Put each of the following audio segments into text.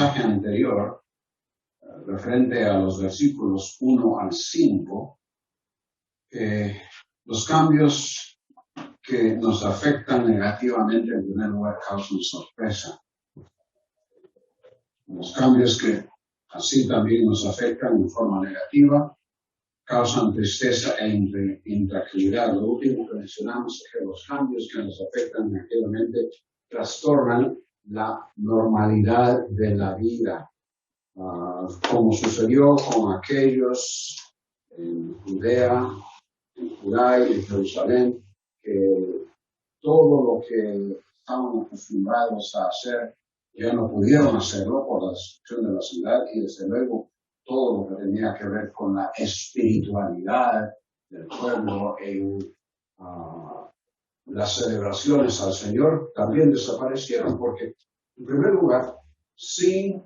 mensaje anterior, referente a los versículos 1 al 5, los cambios que nos afectan negativamente en primer lugar causan sorpresa. Los cambios que así también nos afectan en forma negativa causan tristeza e intranquilidad. Lo último que mencionamos es que los cambios que nos afectan negativamente trastornan la normalidad de la vida, como sucedió con aquellos en Judea, en Judá y en Jerusalén, que todo lo que estaban acostumbrados a hacer ya no pudieron hacerlo por la destrucción de la ciudad, y desde luego todo lo que tenía que ver con la espiritualidad del pueblo en las celebraciones al Señor también desaparecieron, porque en primer lugar, sin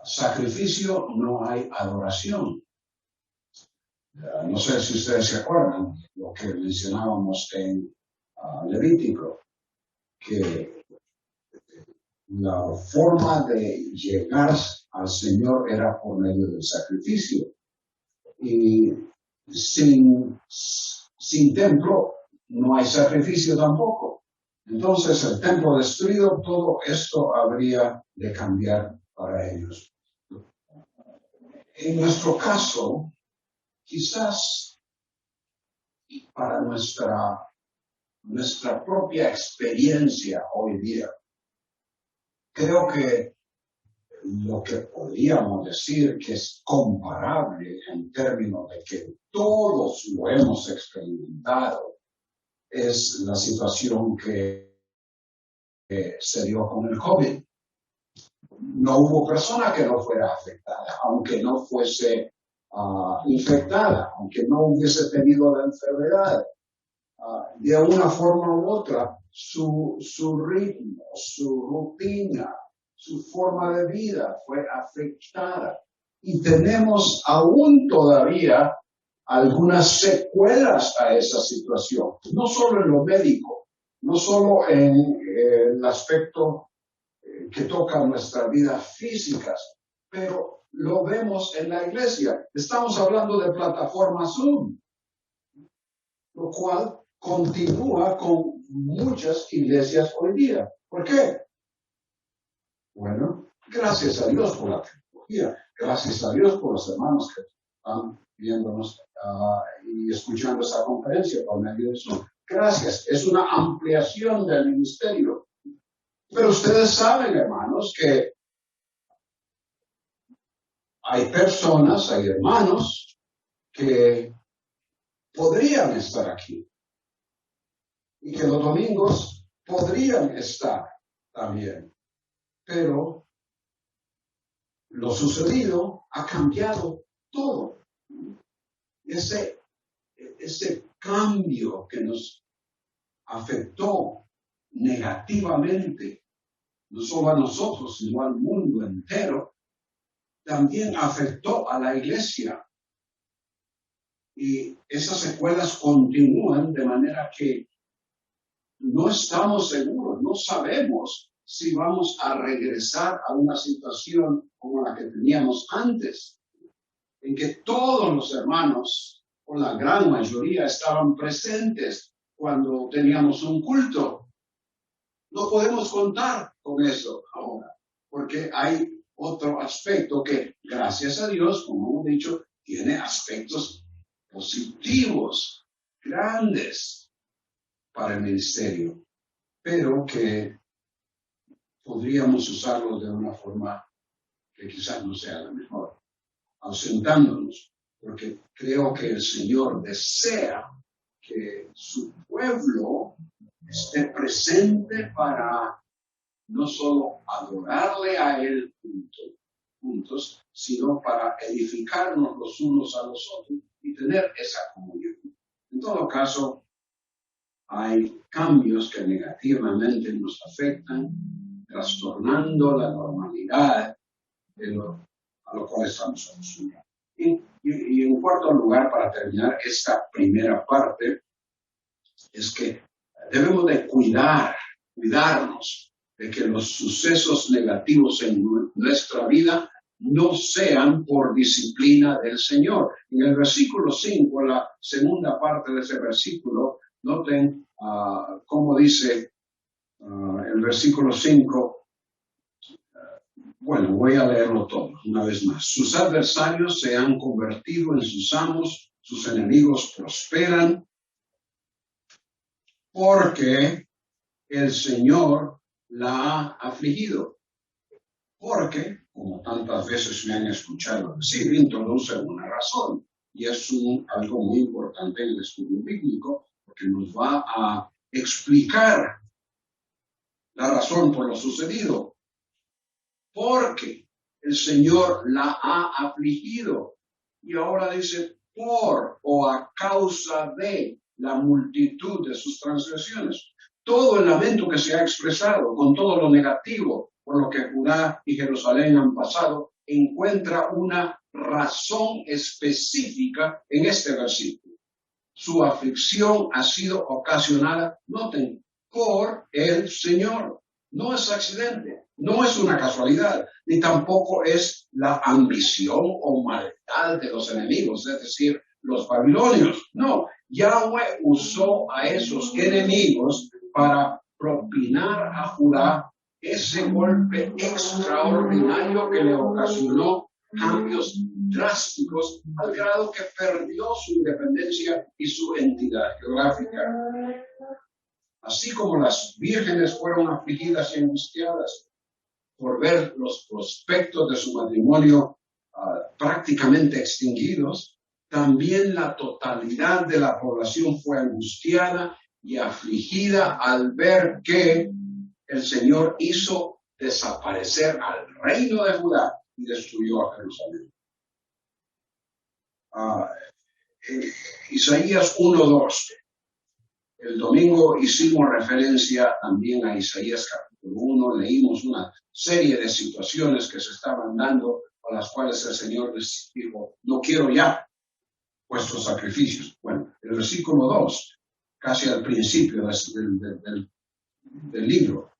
sacrificio no hay adoración. No sé si ustedes se acuerdan lo que mencionábamos en Levítico, que la forma de llegar al Señor era por medio del sacrificio. Y sin templo no hay sacrificio tampoco. Entonces, el templo destruido, todo esto habría de cambiar para ellos. En nuestro caso, quizás para nuestra propia experiencia hoy día, creo que lo que podríamos decir que es comparable en términos de que todos lo hemos experimentado es la situación que se dio con el COVID. No hubo persona que no fuera afectada, aunque no fuese infectada, aunque no hubiese tenido la enfermedad. De una forma u otra, su ritmo, su rutina, su forma de vida fue afectada. Y tenemos aún todavía algunas secuelas a esa situación, no solo en lo médico, no solo en el aspecto que toca nuestras vidas físicas, pero lo vemos en la iglesia. Estamos hablando de plataforma Zoom, lo cual continúa con muchas iglesias hoy día. ¿Por qué? Bueno, gracias a Dios por la tecnología, gracias a Dios por los hermanos que están viéndonos y escuchando esta conferencia por medio de Zoom. Gracias, es una ampliación del ministerio. Pero ustedes saben, hermanos, que hay personas, hay hermanos que podrían estar aquí y que los domingos podrían estar también. Pero lo sucedido ha cambiado todo. Ese cambio que nos afectó negativamente, no solo a nosotros, sino al mundo entero, también afectó a la iglesia. Y esas secuelas continúan de manera que no estamos seguros, no sabemos si vamos a regresar a una situación como la que teníamos antes, en que todos los hermanos, o la gran mayoría, estaban presentes cuando teníamos un culto. No podemos contar con eso ahora, porque hay otro aspecto que, gracias a Dios, como hemos dicho, tiene aspectos positivos, grandes para el ministerio, pero que podríamos usarlo de una forma que quizás no sea la mejor, ausentándonos, porque creo que el Señor desea que su pueblo esté presente para no solo adorarle a Él juntos, sino para edificarnos los unos a los otros y tener esa comunión. En todo caso, hay cambios que negativamente nos afectan, trastornando la normalidad a lo cual estamos acostumbrados. Y en cuarto lugar, para terminar esta primera parte, es que debemos de cuidarnos de que los sucesos negativos en nuestra vida no sean por disciplina del Señor. En el versículo 5, la segunda parte de ese versículo, noten cómo dice el versículo 5. Bueno, voy a leerlo todo una vez más. Sus adversarios se han convertido en sus amos, sus enemigos prosperan, porque el Señor la ha afligido. Porque, como tantas veces me han escuchado decir, introduce una razón. Y es algo muy importante en el estudio bíblico, porque nos va a explicar la razón por lo sucedido. Porque el Señor la ha afligido. Y ahora dice, por o a causa de la multitud de sus transgresiones. Todo el lamento que se ha expresado, con todo lo negativo por lo que Judá y Jerusalén han pasado, encuentra una razón específica en este versículo. Su aflicción ha sido ocasionada, noten, por el Señor. No es accidente, no es una casualidad, ni tampoco es la ambición o maldad de los enemigos, es decir, los babilonios. No, Yahweh usó a esos enemigos para propinar a Judá ese golpe extraordinario que le ocasionó cambios drásticos al grado que perdió su independencia y su entidad geográfica. Así como las vírgenes fueron afligidas y angustiadas por ver los prospectos de su matrimonio prácticamente extinguidos, también la totalidad de la población fue angustiada y afligida al ver que el Señor hizo desaparecer al reino de Judá y destruyó a Jerusalén. Isaías 1:2. El domingo hicimos referencia también a Isaías capítulo 1, leímos una serie de situaciones que se estaban dando a las cuales el Señor les dijo, no quiero ya vuestros sacrificios. Bueno, el versículo 2, casi al principio del libro,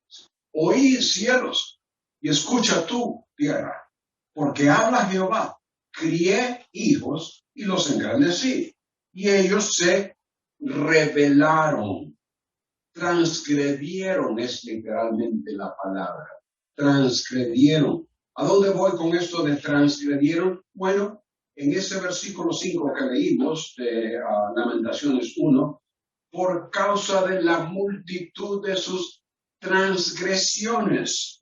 oí cielos y escucha tú, tierra, porque habla Jehová, crié hijos y los engrandecí, y ellos se rebelaron, transgredieron, es literalmente la palabra, transgredieron. ¿A dónde voy con esto de transgredieron? Bueno, en ese versículo 5 que leímos de Lamentaciones 1, por causa de la multitud de sus transgresiones.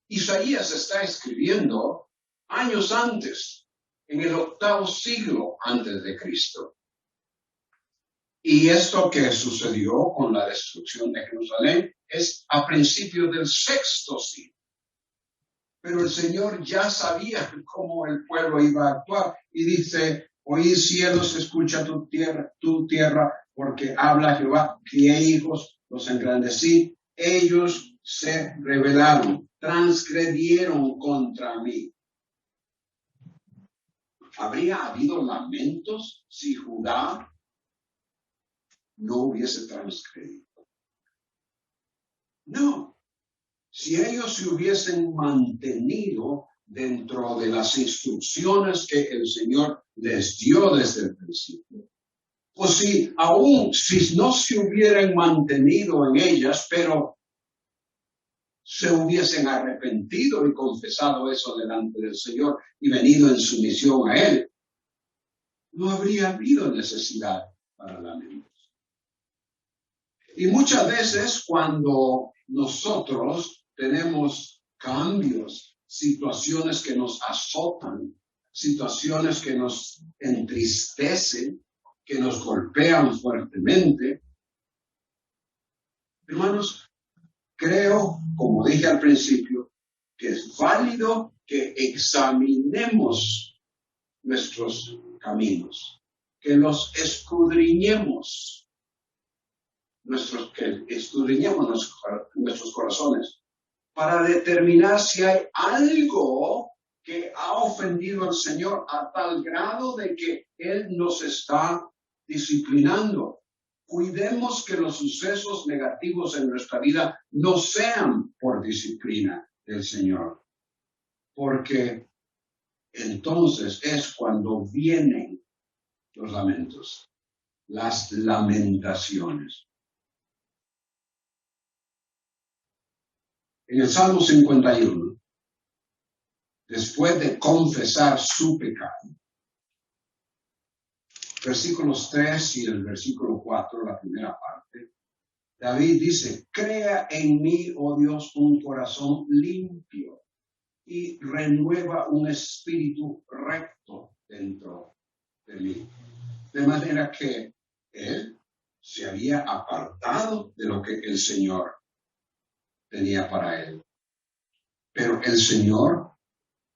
Isaías está escribiendo años antes, en el 8º siglo antes de Cristo. Y esto que sucedió con la destrucción de Jerusalén es a principios del 6º siglo. Pero el Señor ya sabía cómo el pueblo iba a actuar. Y dice, oí cielos, escucha tu tierra, porque habla Jehová, crié hijos, los engrandecí. Ellos se rebelaron, transgredieron contra mí. ¿Habría habido lamentos si Judá no hubiese transgredido? No. Si ellos se hubiesen mantenido dentro de las instrucciones que el Señor les dio desde el principio, o si aún si no se hubieran mantenido en ellas, pero se hubiesen arrepentido y confesado eso delante del Señor y venido en sumisión a Él, no habría habido necesidad para lamentos. Y muchas veces cuando nosotros tenemos cambios, situaciones que nos azotan, situaciones que nos entristecen, que nos golpean fuertemente, hermanos, creo, como dije al principio, que es válido que examinemos nuestros caminos, que los escudriñemos. Que escudriñemos nuestros corazones para determinar si hay algo que ha ofendido al Señor a tal grado de que Él nos está disciplinando. Cuidemos que los sucesos negativos en nuestra vida no sean por disciplina del Señor, porque entonces es cuando vienen los lamentos, las lamentaciones. En el Salmo 51, después de confesar su pecado, versículos 3 y el versículo 4, la primera parte, David dice, crea en mí, oh Dios, un corazón limpio y renueva un espíritu recto dentro de mí. De manera que él se había apartado de lo que el Señor tenía para él. Pero el Señor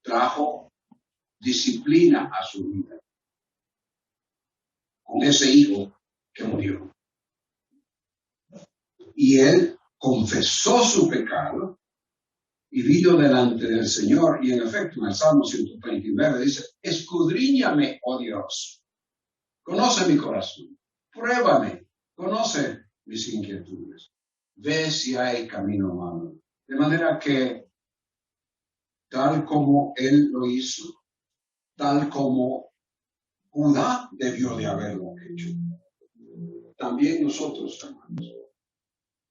trajo disciplina a su vida con ese hijo que murió. Y él confesó su pecado y vino delante del Señor. Y en efecto, en el Salmo 129 dice, escudriñame, oh Dios, conoce mi corazón, pruébame, conoce mis inquietudes, ve si hay camino malo. De manera que, tal como él lo hizo, tal como Judá debió de haberlo hecho, también nosotros, hermanos,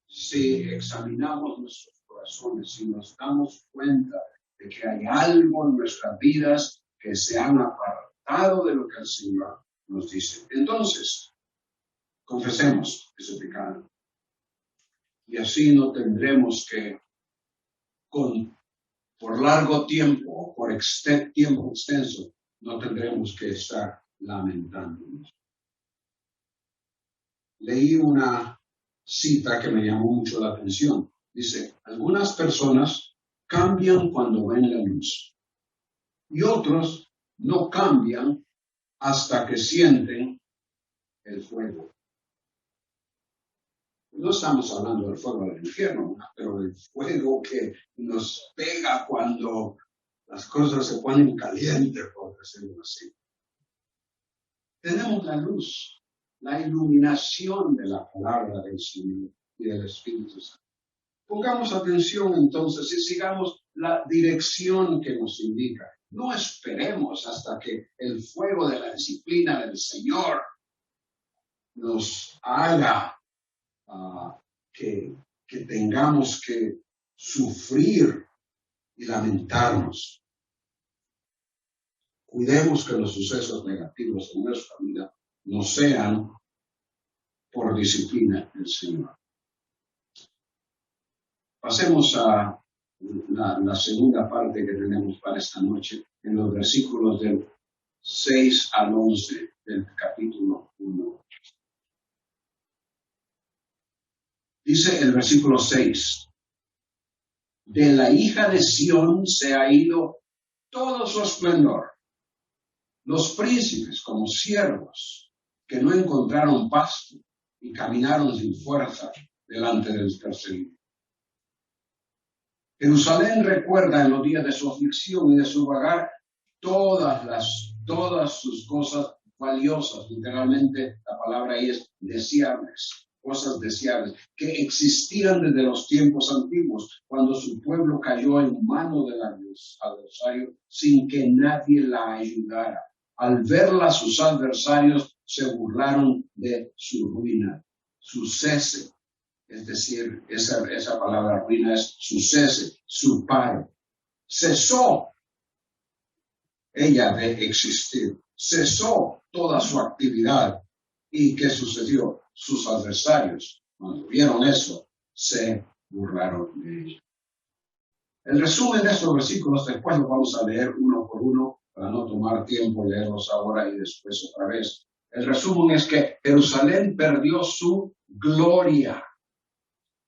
si examinamos nuestros corazones, si nos damos cuenta de que hay algo en nuestras vidas que se han apartado de lo que el Señor nos dice, entonces confesemos ese pecado. Y así no tendremos que, por largo tiempo o por tiempo extenso, no tendremos que estar lamentándonos. Leí una cita que me llamó mucho la atención. Dice, algunas personas cambian cuando ven la luz y otros no cambian hasta que sienten el fuego. No estamos hablando del fuego del infierno, pero del fuego que nos pega cuando las cosas se ponen calientes, por decirlo así. Tenemos la luz, la iluminación de la palabra del Señor y del Espíritu Santo. Pongamos atención entonces y sigamos la dirección que nos indica. No esperemos hasta que el fuego de la disciplina del Señor nos haga que tengamos que sufrir y lamentarnos. Cuidemos que los sucesos negativos en nuestra vida no sean por disciplina del Señor. Pasemos a la segunda parte que tenemos para esta noche, en los versículos del 6 al 11 del capítulo 1. Dice el versículo 6, de la hija de Sión se ha ido todo su esplendor. Los príncipes como siervos que no encontraron pasto y caminaron sin fuerza delante del perseguido. Jerusalén recuerda en los días de su aflicción y de su vagar todas sus cosas valiosas. Literalmente la palabra ahí es deseables, cosas deseables, que existían desde los tiempos antiguos, cuando su pueblo cayó en mano del adversario sin que nadie la ayudara. Al verla, sus adversarios se burlaron de su ruina, su cese. Es decir, esa palabra ruina es su cese, su paro. Cesó ella de existir, cesó toda su actividad. ¿Y qué sucedió? Sus adversarios, cuando vieron eso, se burlaron de ella. El resumen de estos versículos, después los vamos a leer uno por uno, para no tomar tiempo y leerlos ahora y después otra vez. El resumen es que Jerusalén perdió su gloria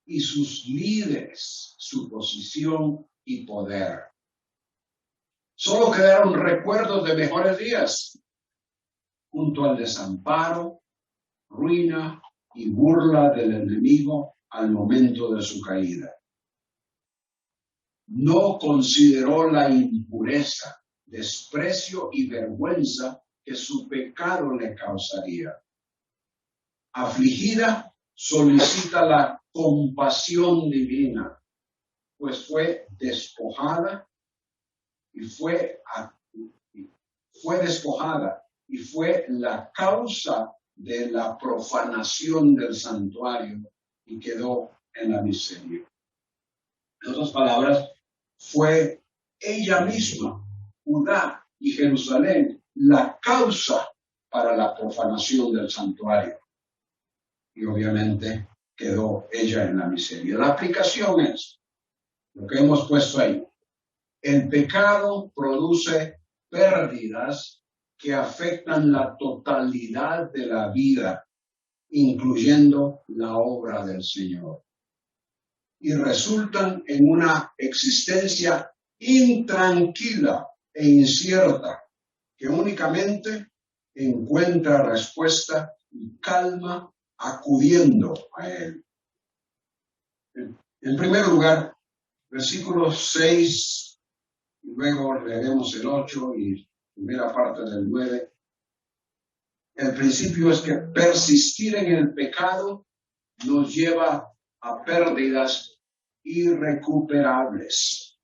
y sus líderes, su posición y poder. Solo quedaron recuerdos de mejores días, junto al desamparo, ruina y burla del enemigo al momento de su caída. No consideró la impureza, desprecio y vergüenza que su pecado le causaría. afligida, solicita la compasión divina, pues fue despojada y fue despojada y fue la causa de la profanación del santuario y quedó en la miseria. En otras palabras, fue ella misma, Judá y Jerusalén, la causa para la profanación del santuario. Y obviamente quedó ella en la miseria. La aplicación es lo que hemos puesto ahí. El pecado produce pérdidas que afectan la totalidad de la vida, incluyendo la obra del Señor, y resultan en una existencia intranquila e incierta que únicamente encuentra respuesta y calma acudiendo a Él. En primer lugar, versículos 6, y luego leeremos el 8 y primera parte del 9. El principio es que persistir en el pecado nos lleva a pérdidas irrecuperables.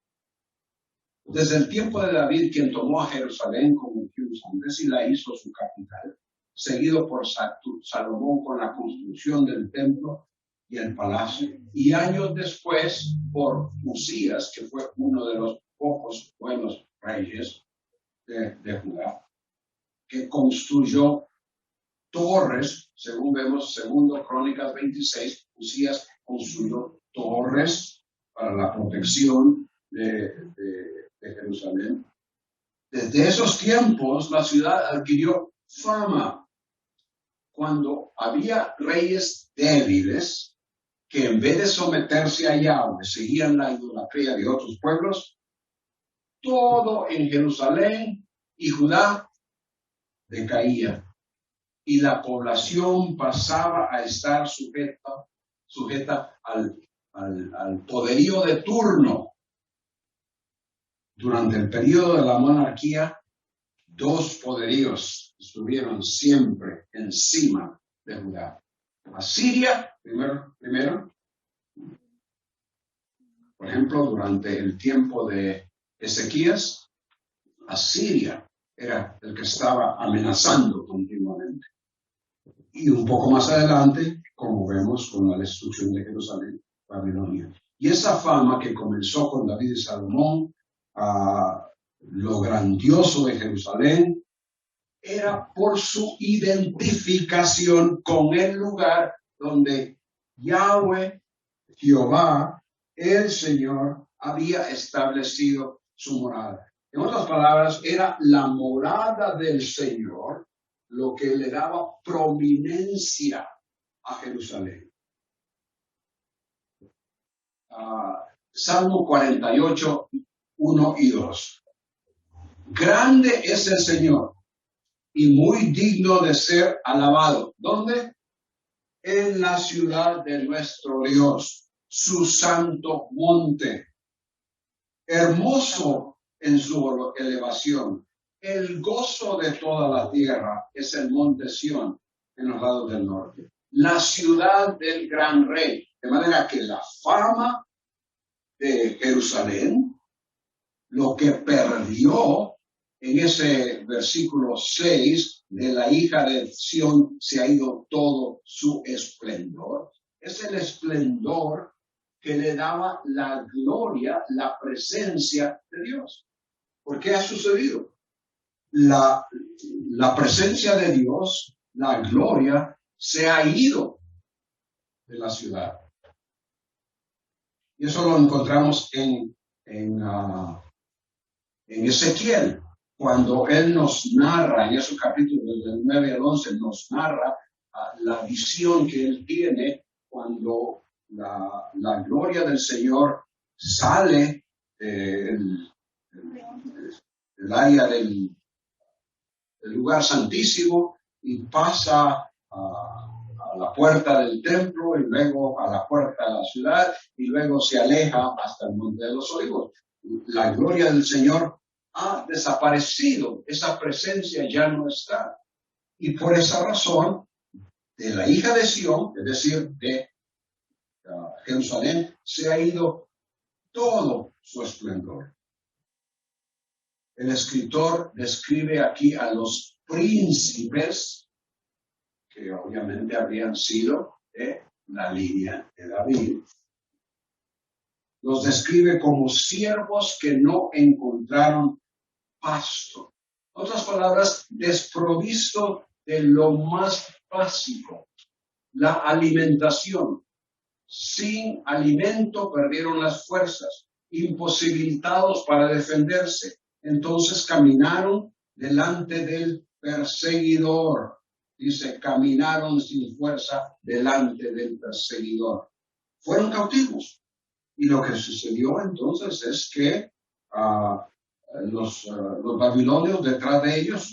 Desde el tiempo de David, quien tomó a Jerusalén como Jerusalén y la hizo su capital, seguido por Salomón con la construcción del templo y el palacio, y años después por Usías, que fue uno de los pocos buenos reyes de Judá, que construyó torres, según vemos, segundo Crónicas 26, Usías construyó torres para la protección de Jerusalén. Desde esos tiempos, la ciudad adquirió fama. Cuando había reyes débiles que en vez de someterse a Yahweh seguían la idolatría de otros pueblos, todo en Jerusalén y Judá decaía y la población pasaba a estar sujeta al poderío de turno. Durante el periodo de la monarquía, dos poderíos estuvieron siempre encima de Judá. Asiria, primero, por ejemplo, durante el tiempo de Ezequías, Asiria era el que estaba amenazando continuamente. Y un poco más adelante, como vemos con la destrucción de Jerusalén, Babilonia. Y esa fama que comenzó con David y Salomón, lo grandioso de Jerusalén, era por su identificación con el lugar donde Yahweh, Jehová, el Señor, había establecido su morada. En otras palabras, era la morada del Señor lo que le daba prominencia a Jerusalén. Salmo 48, 1 y 2. Grande es el Señor y muy digno de ser alabado. ¿Dónde? En la ciudad de nuestro Dios, su santo monte. Hermoso en su elevación. El gozo de toda la tierra es el monte Sión en los lados del norte. La ciudad del gran rey. De manera que la fama de Jerusalén, lo que perdió en ese versículo 6 de la hija de Sión se ha ido todo su esplendor. Es el esplendor que le daba la gloria, la presencia de Dios. ¿Por qué ha sucedido? La presencia de Dios, la gloria, se ha ido de la ciudad. Y eso lo encontramos en Ezequiel, cuando él nos narra, en esos capítulos del 9 al 11, nos narra la visión que él tiene cuando la gloria del Señor sale del área del lugar santísimo y pasa a la puerta del templo y luego a la puerta de la ciudad y luego se aleja hasta el monte de los olivos. La gloria del Señor ha desaparecido, esa presencia ya no está. Y por esa razón, de la hija de Sión, es decir, de Jerusalén, se ha ido todo su esplendor. El escritor describe aquí a los príncipes, que obviamente habrían sido de la línea de David. Los describe como siervos que no encontraron pasto. En otras palabras, desprovisto de lo más básico, la alimentación. Sin alimento perdieron las fuerzas, imposibilitados para defenderse. Entonces caminaron delante del perseguidor. Dice, caminaron sin fuerza delante del perseguidor. Fueron cautivos. Y lo que sucedió entonces es que los babilonios detrás de ellos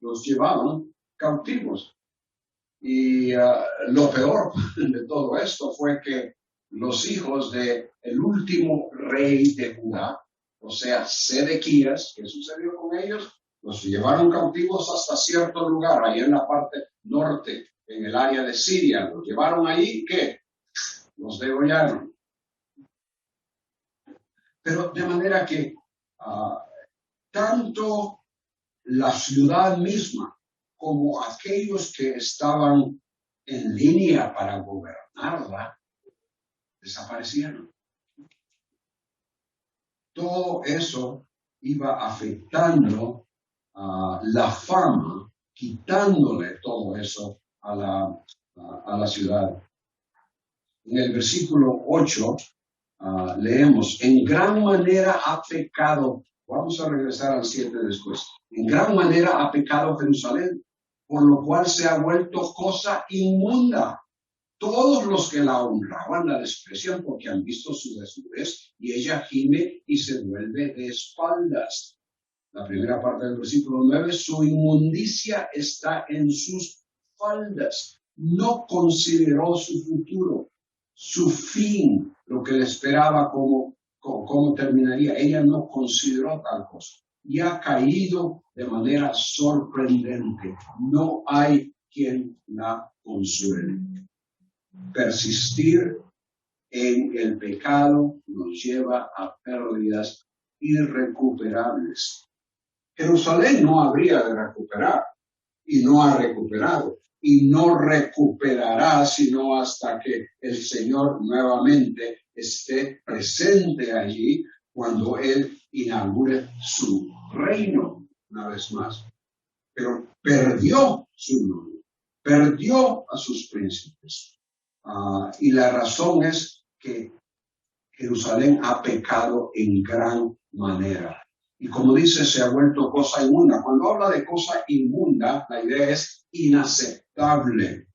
los llevaban cautivos. Y lo peor de todo esto fue que los hijos del último rey de Judá, o sea, Sedequías, ¿qué sucedió con ellos? Los llevaron cautivos hasta cierto lugar, ahí en la parte norte, en el área de Siria. Los llevaron allí, ¿qué? Los degollaron. Pero de manera que tanto la ciudad misma como aquellos que estaban en línea para gobernarla, desaparecieron. Todo eso iba afectando la fama, quitándole todo eso a la ciudad. En el versículo 8 leemos, en gran manera ha pecado, vamos a regresar al 7 después, en gran manera ha pecado Jerusalén, por lo cual se ha vuelto cosa inmunda. Todos los que la honraban la desprecian porque han visto su desnudez y ella gime y se vuelve de espaldas. La primera parte del versículo 9, su inmundicia está en sus faldas. No consideró su futuro, su fin, lo que le esperaba, cómo terminaría. Ella no consideró tal cosa. Y ha caído de manera sorprendente. No hay quien la consuele. Persistir en el pecado nos lleva a pérdidas irrecuperables. Jerusalén no habría de recuperar y no ha recuperado y no recuperará sino hasta que el Señor nuevamente esté presente allí cuando Él inaugure su reino una vez más. Pero perdió su nombre, perdió a sus príncipes. Y la razón es que Jerusalén ha pecado en gran manera. Y como dice, se ha vuelto cosa inmunda. Cuando habla de cosa inmunda, la idea es inaceptable.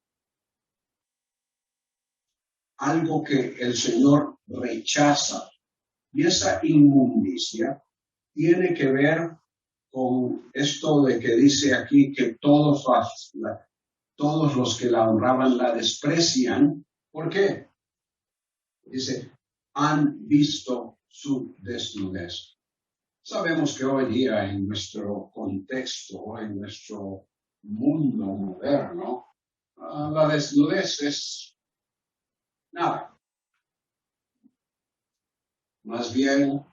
Algo que el Señor rechaza. Y esa inmundicia tiene que ver con esto de que dice aquí que todos los que la honraban la desprecian. ¿Por qué? Dice, han visto su desnudez. Sabemos que hoy día en nuestro contexto, en nuestro mundo moderno, la desnudez es nada. Más bien,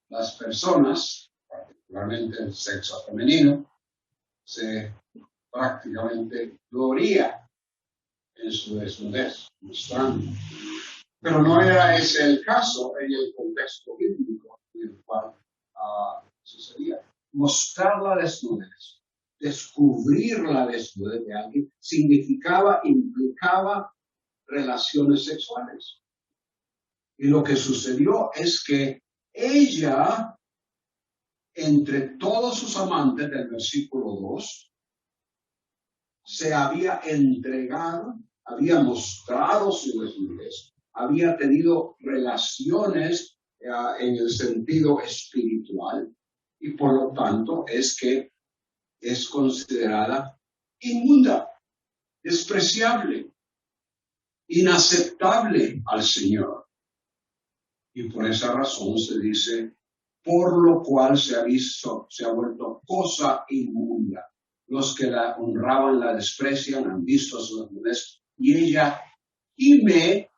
las personas, particularmente el sexo femenino, se prácticamente gloria en su desnudez, mostrando. Pero no era ese el caso en el contexto bíblico en el cual sucedía. Mostrar la desnudez, descubrir la desnudez de alguien, implicaba relaciones sexuales. Y lo que sucedió es que ella, entre todos sus amantes del versículo 2, se había entregado, había mostrado su desnudez, había tenido relaciones en el sentido espiritual y por lo tanto es que es considerada inmunda, despreciable, inaceptable al Señor. Y por esa razón se dice, por lo cual se ha vuelto cosa inmunda. Los que la honraban la desprecian, han visto su desnudez, y ella gime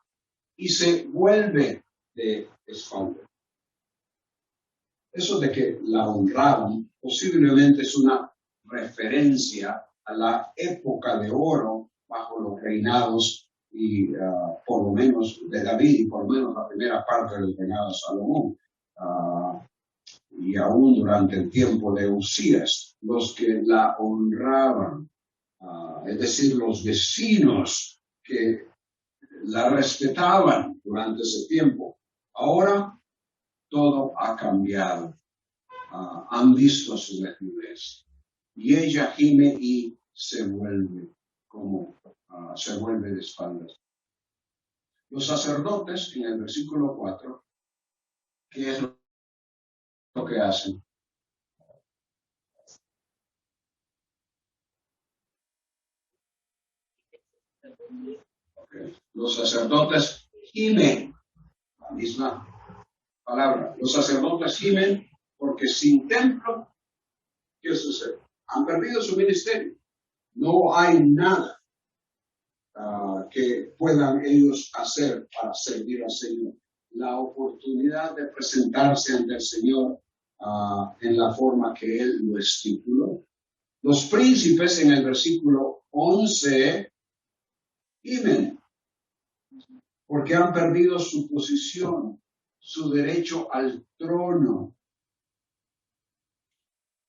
y se vuelve de espalda. Eso de que la honraban posiblemente es una referencia a la época de oro bajo los reinados y por lo menos de David y por lo menos la primera parte del reinado de Salomón. Y aún durante el tiempo de Usías, los que la honraban, es decir, los vecinos que la respetaban durante ese tiempo. Ahora todo ha cambiado. Han visto su desnudez. Y ella gime y se vuelve se vuelve de espaldas. Los sacerdotes, en el versículo 4, ¿qué es lo que hacen? Okay. Los sacerdotes gimen, la misma palabra. Los sacerdotes gimen porque sin templo, ¿qué sucede? Han perdido su ministerio. No hay nada que puedan ellos hacer para servir al Señor. La oportunidad de presentarse ante el Señor en la forma que Él lo estipuló. Los príncipes en el versículo 11 gimen porque han perdido su posición, su derecho al trono.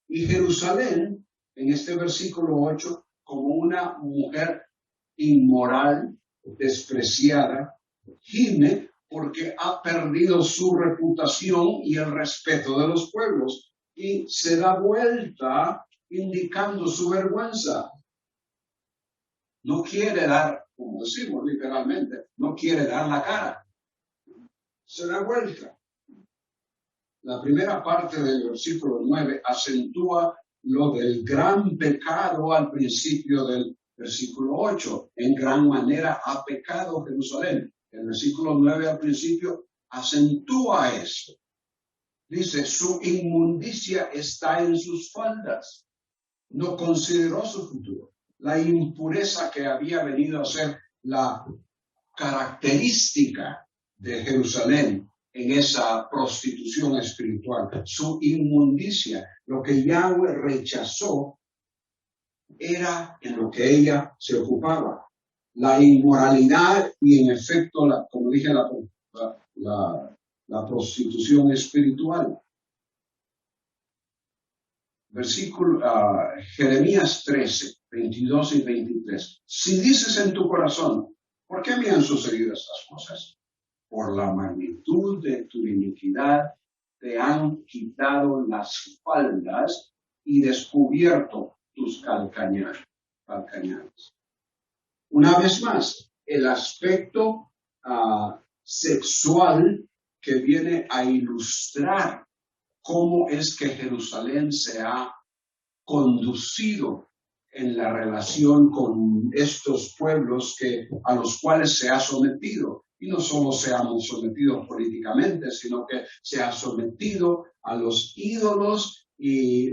Y Jerusalén, en este versículo 8, como una mujer inmoral, despreciada, gime porque ha perdido su reputación y el respeto de los pueblos y se da vuelta indicando su vergüenza. No quiere dar, como decimos literalmente, no quiere dar la cara. Se da vuelta. La primera parte del versículo 9 acentúa lo del gran pecado al principio del versículo 8. En gran manera ha pecado Jerusalén. El versículo 9 al principio acentúa eso. Dice, su inmundicia está en sus faldas. No consideró su futuro. La impureza que había venido a ser la característica de Jerusalén en esa prostitución espiritual. Su inmundicia, lo que Yahweh rechazó, era en lo que ella se ocupaba. La inmoralidad y en efecto, como dije, la prostitución espiritual. Versículo Jeremías 13, 22 y 23. Si dices en tu corazón, ¿por qué me han sucedido estas cosas? Por la magnitud de tu iniquidad te han quitado las faldas y descubierto tus calcañares. Una vez más, el aspecto sexual que viene a ilustrar cómo es que Jerusalén se ha conducido en la relación con estos pueblos a los cuales se ha sometido. Y no solo se ha sometido políticamente, sino que se ha sometido a los ídolos y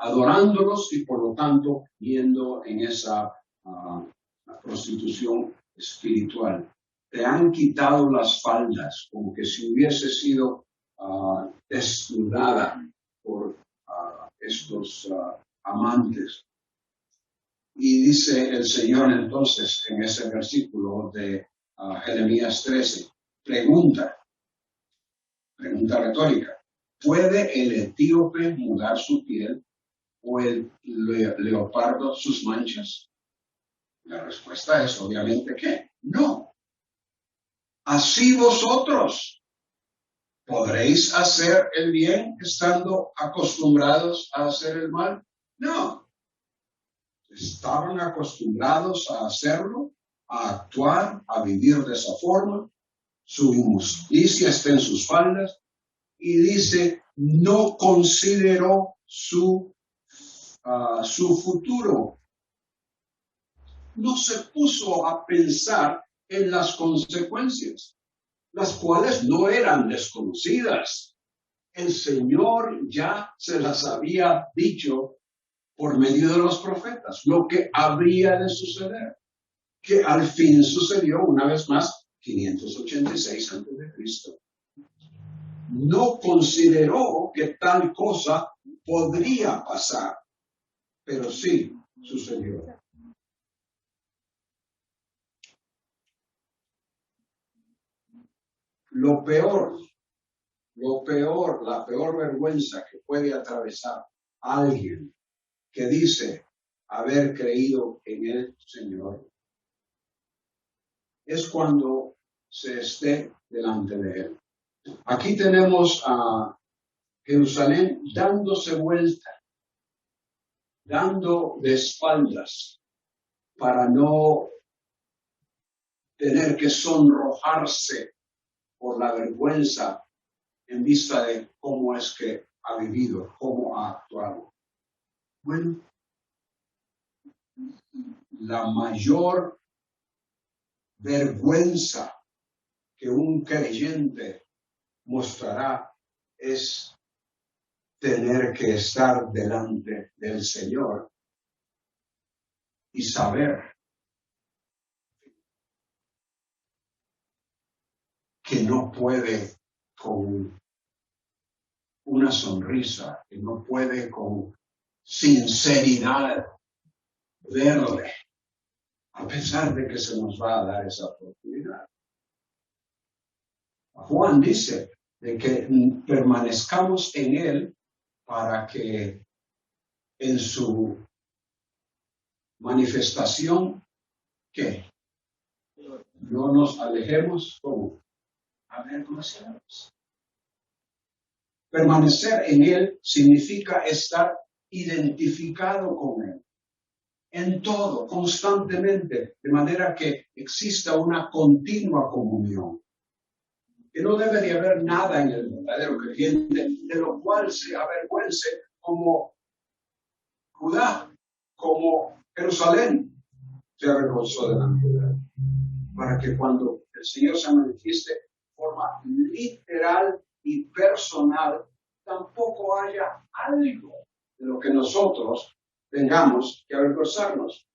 adorándolos y por lo tanto yendo en esa prostitución espiritual. Te han quitado las faldas, como que si hubiese sido desnudada por estos amantes. Y dice el Señor entonces en ese versículo de Jeremías 13, pregunta retórica, ¿puede el etíope mudar su piel o el leopardo sus manchas? La respuesta es obviamente que no. Así vosotros ¿podréis hacer el bien estando acostumbrados a hacer el mal? No. Estaban acostumbrados a hacerlo, a actuar, a vivir de esa forma. Su injusticia está en sus faldas. Y dice, no consideró su futuro. No se puso a pensar en las consecuencias, las cuales no eran desconocidas. El Señor ya se las había dicho por medio de los profetas, lo que habría de suceder, que al fin sucedió una vez más 586 a.C. No consideró que tal cosa podría pasar, pero sí sucedió. La peor vergüenza que puede atravesar a alguien que dice haber creído en el Señor es cuando se esté delante de Él. Aquí tenemos a Jerusalén dándose vuelta, dando de espaldas para no tener que sonrojarse por la vergüenza en vista de cómo es que ha vivido, cómo ha actuado. Bueno, la mayor vergüenza que un creyente mostrará es tener que estar delante del Señor y saber que no puede con una sonrisa, que no puede con sinceridad verle, a pesar de que se nos va a dar esa oportunidad. Juan dice de que permanezcamos en Él para que en su manifestación, ¿qué? No nos alejemos como avergonzados. Permanecer en Él significa estar identificado con Él. En todo, constantemente, de manera que exista una continua comunión. Que no debe de haber nada en el verdadero creyente de lo cual se avergüence, como Judá, como Jerusalén se avergonzó delante de Él. Para que cuando el Señor se manifieste de forma literal y personal, tampoco haya algo de lo que nosotros tengamos que avergonzarnos.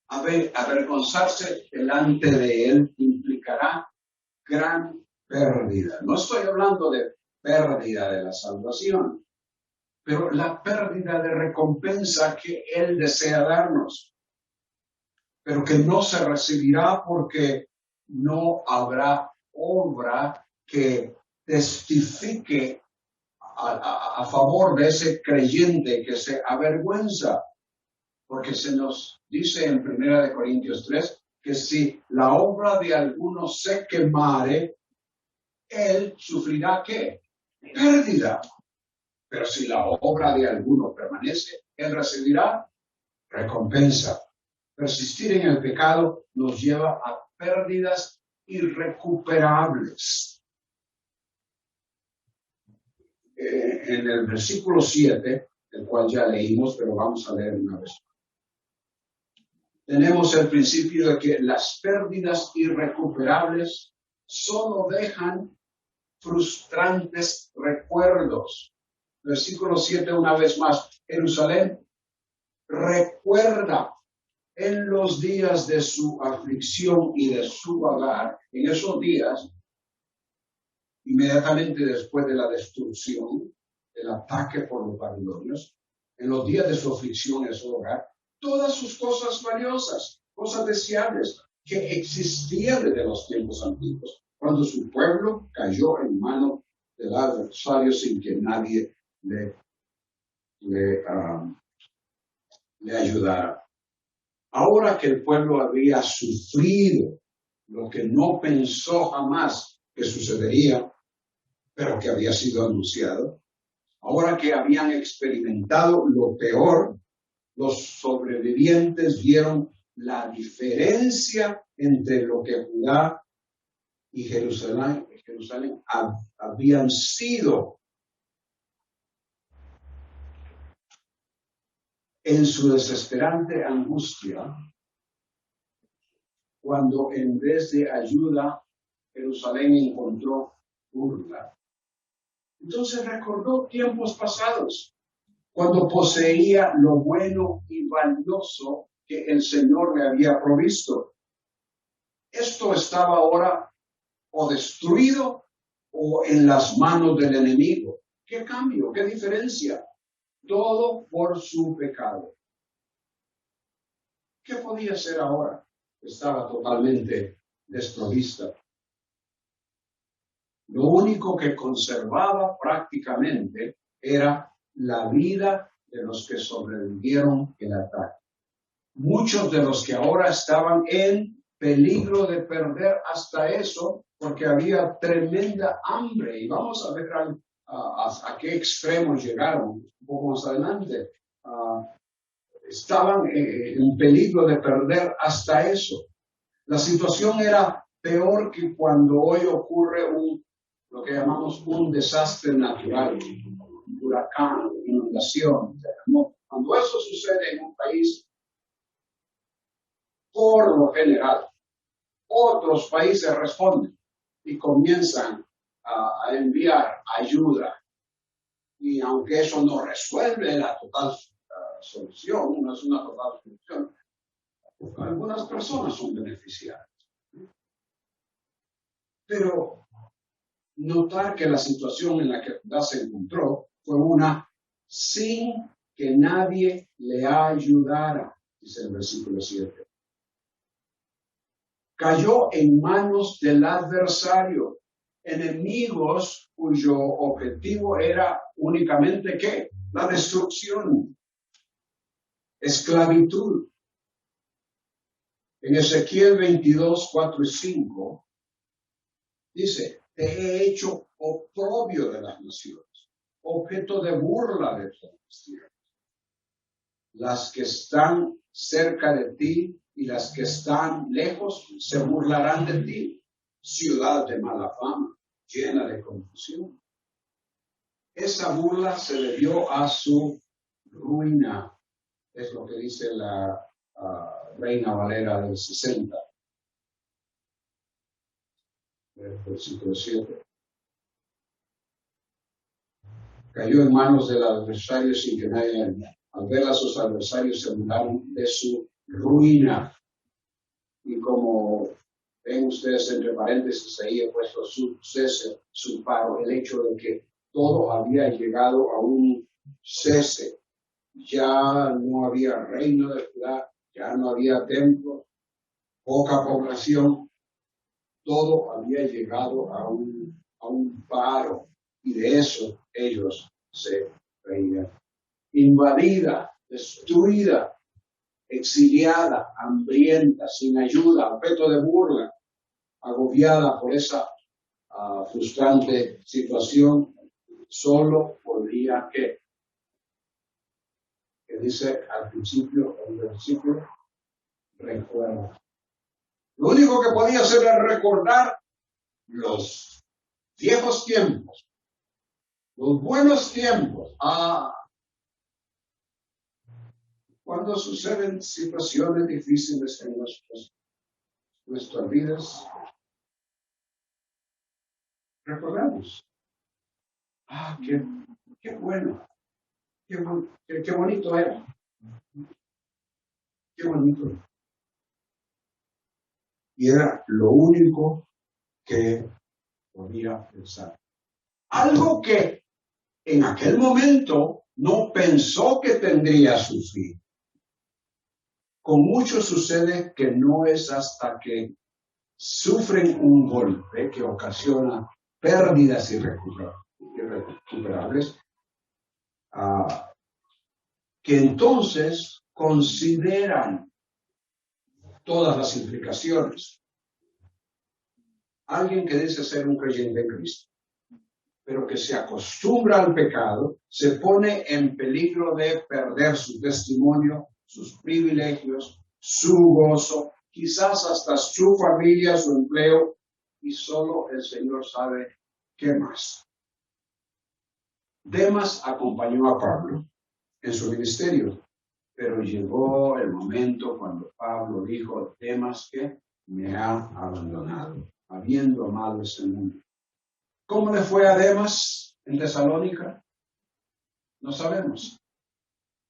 Avergonzarse delante de Él implicará gran pérdida. No estoy hablando de pérdida de la salvación, pero la pérdida de recompensa que Él desea darnos, pero que no se recibirá porque no habrá obra que testifique a favor de ese creyente que se avergüenza. Porque se nos dice en 1 Corintios 3 que si la obra de alguno se quemare, él sufrirá ¿qué? Pérdida. Pero si la obra de alguno permanece, él recibirá recompensa. Persistir en el pecado nos lleva a pérdidas irrecuperables. En el versículo 7, el cual ya leímos, pero vamos a leer una vez. Tenemos el principio de que las pérdidas irrecuperables solo dejan frustrantes recuerdos. Versículo 7 una vez más. Jerusalén recuerda en los días de su aflicción y de su vagar, en esos días, inmediatamente después de la destrucción, del ataque por los babilonios, en los días de su aflicción y de su vagar, todas sus cosas valiosas, cosas deseables que existían desde los tiempos antiguos, cuando su pueblo cayó en manos del adversario sin que nadie le ayudara. Ahora que el pueblo había sufrido lo que no pensó jamás que sucedería, pero que había sido anunciado, ahora que habían experimentado lo peor, los sobrevivientes vieron la diferencia entre lo que Judá y Jerusalén habían sido en su desesperante angustia, cuando en vez de ayuda Jerusalén encontró burla. Entonces recordó tiempos pasados cuando poseía lo bueno y valioso que el Señor le había provisto. Esto estaba ahora o destruido o en las manos del enemigo. ¿Qué cambio? ¿Qué diferencia? Todo por su pecado. ¿Qué podía hacer ahora? Estaba totalmente desprovista. Lo único que conservaba prácticamente era la vida de los que sobrevivieron el ataque. Muchos de los que ahora estaban en peligro de perder hasta eso, porque había tremenda hambre. Y vamos a ver a qué extremos llegaron un poco más adelante. Estaban en peligro de perder hasta eso. La situación era peor que cuando hoy ocurre lo que llamamos un desastre natural, un huracán, inundación. Cuando eso sucede en un país, por lo general, otros países responden y comienzan a enviar ayuda. Y aunque eso no resuelve la total solución, no es una total solución, algunas personas son beneficiadas. Pero notar que la situación en la que Judá se encontró fue una sin que nadie le ayudara, dice el versículo 7. Cayó en manos del adversario, enemigos cuyo objetivo era únicamente ¿qué? La destrucción, esclavitud. En Ezequiel 22, 4 y 5, dice, te he hecho oprobio de las naciones, objeto de burla de todas las tierras. Las que están cerca de ti y las que están lejos se burlarán de ti, ciudad de mala fama, llena de confusión. Esa burla se debió a su ruina, es lo que dice la Reina Valera del 60. Versículo 7. Cayó en manos del adversario sin que nadie le. Al ver a sus adversarios se burlaron de su ruina. Y como ven ustedes entre paréntesis, ahí he puesto su cese, su paro, el hecho de que todo había llegado a un cese. Ya no había reino de Judá, ya no había templo, poca población, todo había llegado a un paro, y de eso ellos se reían. Invadida, destruida, exiliada, hambrienta, sin ayuda, objeto de burla, agobiada por esa frustrante situación, solo podría que dice al principio, el versículo, recuerda. Lo único que podía hacer era recordar los viejos tiempos, los buenos tiempos. Cuando suceden situaciones difíciles en nuestras vidas, recordamos. Qué bueno. Qué bonito era. Qué bonito. Y era lo único que podía pensar. Algo que en aquel momento no pensó que tendría su fin. Con muchos sucede que no es hasta que sufren un golpe que ocasiona pérdidas irrecuperables, que entonces consideran todas las implicaciones. Alguien que dice ser un creyente en Cristo, pero que se acostumbra al pecado, se pone en peligro de perder su testimonio, sus privilegios, su gozo, quizás hasta su familia, su empleo, y solo el Señor sabe qué más. Demas acompañó a Pablo en su ministerio, pero llegó el momento cuando Pablo dijo, Demas que me ha abandonado, habiendo amado ese mundo. ¿Cómo le fue a Demas en Tesalónica? No sabemos.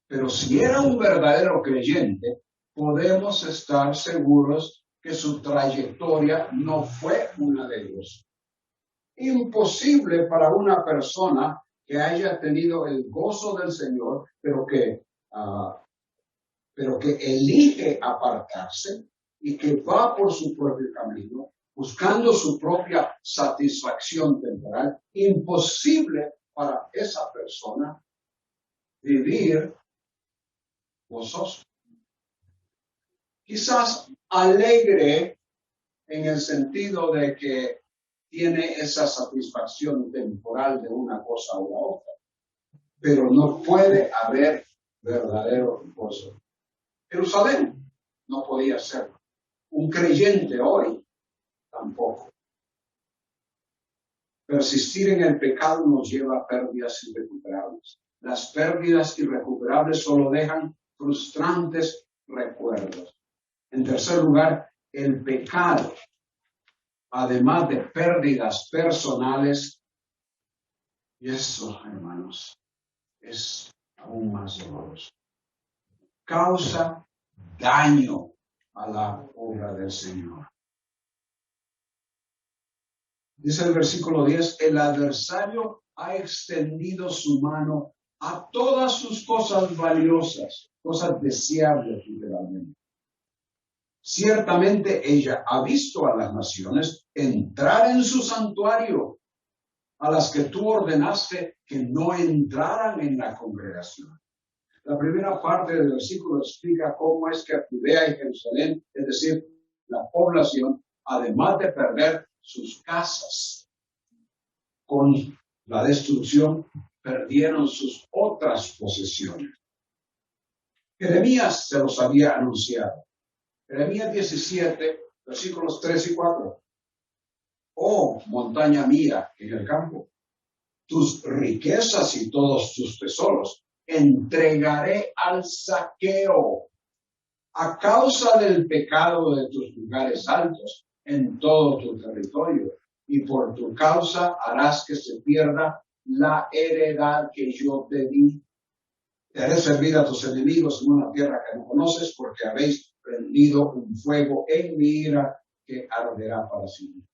Pero si era un verdadero creyente, podemos estar seguros que su trayectoria no fue una de ellos. Imposible para una persona que haya tenido el gozo del Señor, pero que elige apartarse y que va por su propio camino, buscando su propia satisfacción temporal. Imposible para esa persona vivir gozoso. Quizás alegre en el sentido de que tiene esa satisfacción temporal de una cosa u otra, pero no puede haber verdadero gozo. Jerusalén no podía ser. Un creyente hoy tampoco. Persistir en el pecado nos lleva a pérdidas irrecuperables. Las pérdidas irrecuperables solo dejan frustrantes recuerdos. En tercer lugar, el pecado, además de pérdidas personales, y eso, hermanos, es aún más doloroso. Causa daño a la obra del Señor. Dice el versículo 10, el adversario ha extendido su mano a todas sus cosas valiosas, cosas deseables literalmente. Ciertamente ella ha visto a las naciones entrar en su santuario, a las que tú ordenaste que no entraran en la congregación. La primera parte del versículo explica cómo es que Judea y Jerusalén, es decir, la población, además de perder sus casas con la destrucción, perdieron sus otras posesiones. Jeremías se los había anunciado. Jeremías 17, versículos 3 y 4. Oh, montaña mía en el campo, tus riquezas y todos tus tesoros entregaré al saqueo a causa del pecado de tus lugares altos en todo tu territorio, y por tu causa harás que se pierda la heredad que yo te di. Te haré servir a tus enemigos en una tierra que no conoces, porque habéis prendido un fuego en mi ira que arderá para siempre.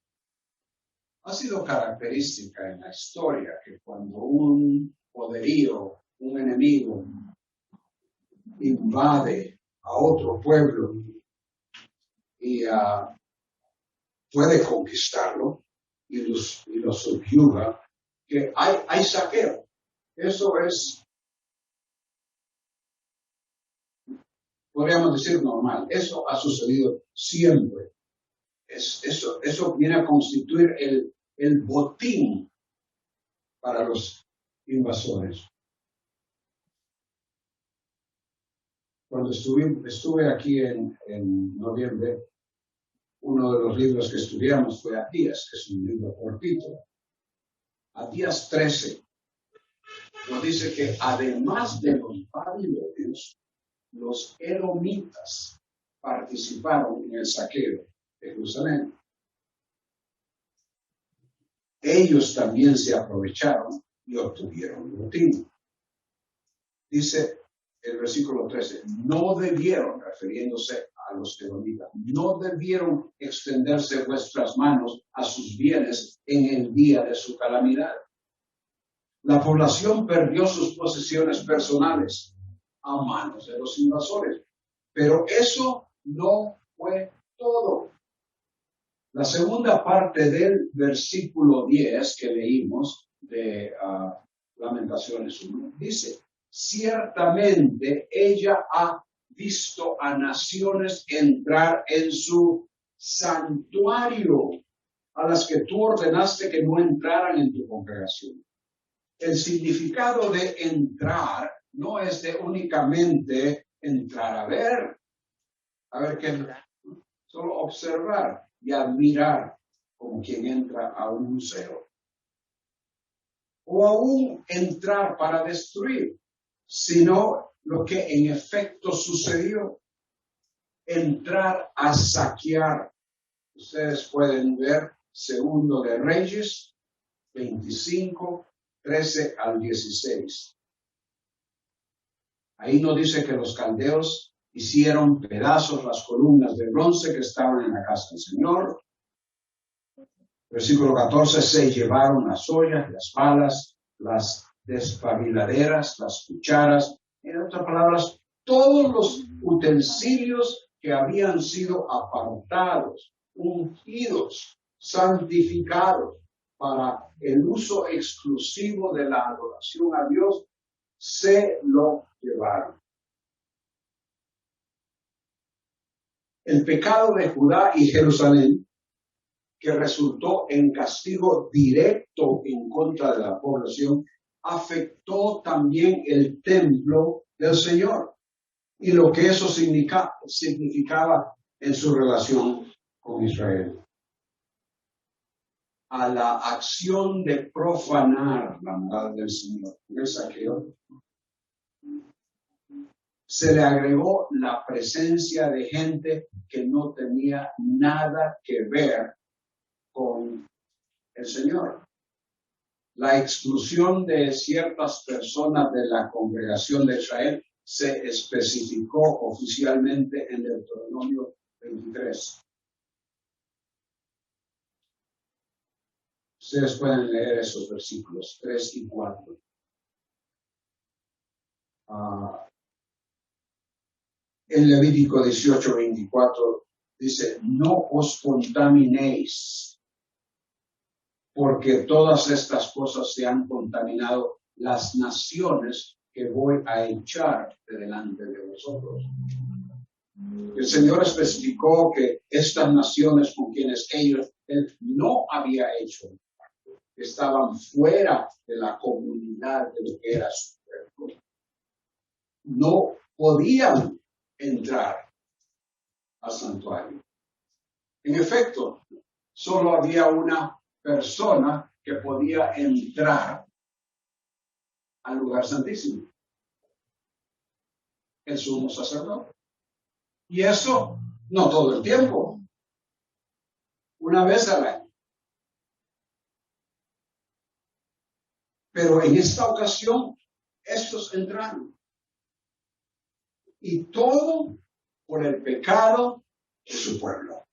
Ha sido característica en la historia que cuando un poderío, un enemigo, invade a otro pueblo y puede conquistarlo y lo subyuga, que hay saqueo. Eso es, podríamos decir, normal. Eso ha sucedido siempre. Eso viene a constituir el botín para los invasores. Cuando estuve aquí en noviembre, uno de los libros que estudiamos fue Abdías, que es un libro cortito. Abdías 13 nos dice que además de los babilonios, los edomitas participaron en el saqueo de Jerusalén. Ellos también se aprovecharon y obtuvieron botín. Dice el versículo 13, no debieron, refiriéndose a los edomitas, no debieron extenderse vuestras manos a sus bienes en el día de su calamidad. La población perdió sus posesiones personales a manos de los invasores, pero eso no fue todo. La segunda parte del versículo 10 que leímos de Lamentaciones 1 dice, ciertamente ella ha visto a naciones entrar en su santuario, a las que tú ordenaste que no entraran en tu congregación. El significado de entrar no es de únicamente entrar a ver qué, solo observar y admirar como quien entra a un museo. O aún entrar para destruir, sino lo que en efecto sucedió, entrar a saquear. Ustedes pueden ver Segundo de Reyes 25, 13 al 16. Ahí nos dice que los caldeos hicieron pedazos las columnas de bronce que estaban en la casa del Señor. Versículo 14, se llevaron las ollas, las palas, las despabiladeras, las cucharas, en otras palabras, todos los utensilios que habían sido apartados, ungidos, santificados para el uso exclusivo de la adoración a Dios, se lo llevaron. El pecado de Judá y Jerusalén, que resultó en castigo directo en contra de la población, afectó también el templo del Señor y lo que eso significaba en su relación con Israel. A la acción de profanar la morada del Señor, el saqueo, se le agregó la presencia de gente que no tenía nada que ver con el Señor. La exclusión de ciertas personas de la congregación de Israel se especificó oficialmente en Deuteronomio 23. Ustedes pueden leer esos versículos 3 y 4. En Levítico 18:24 dice, no os contaminéis, porque todas estas cosas se han contaminado las naciones que voy a echar de delante de vosotros. El Señor especificó que estas naciones con quienes él no había hecho, estaban fuera de la comunidad de lo que era su pueblo. No podían entrar al santuario. En efecto, solo había una persona que podía entrar al lugar santísimo, el sumo sacerdote. Y eso no todo el tiempo, una vez al año. Pero en esta ocasión, estos entraron. Y todo por el pecado de su pueblo.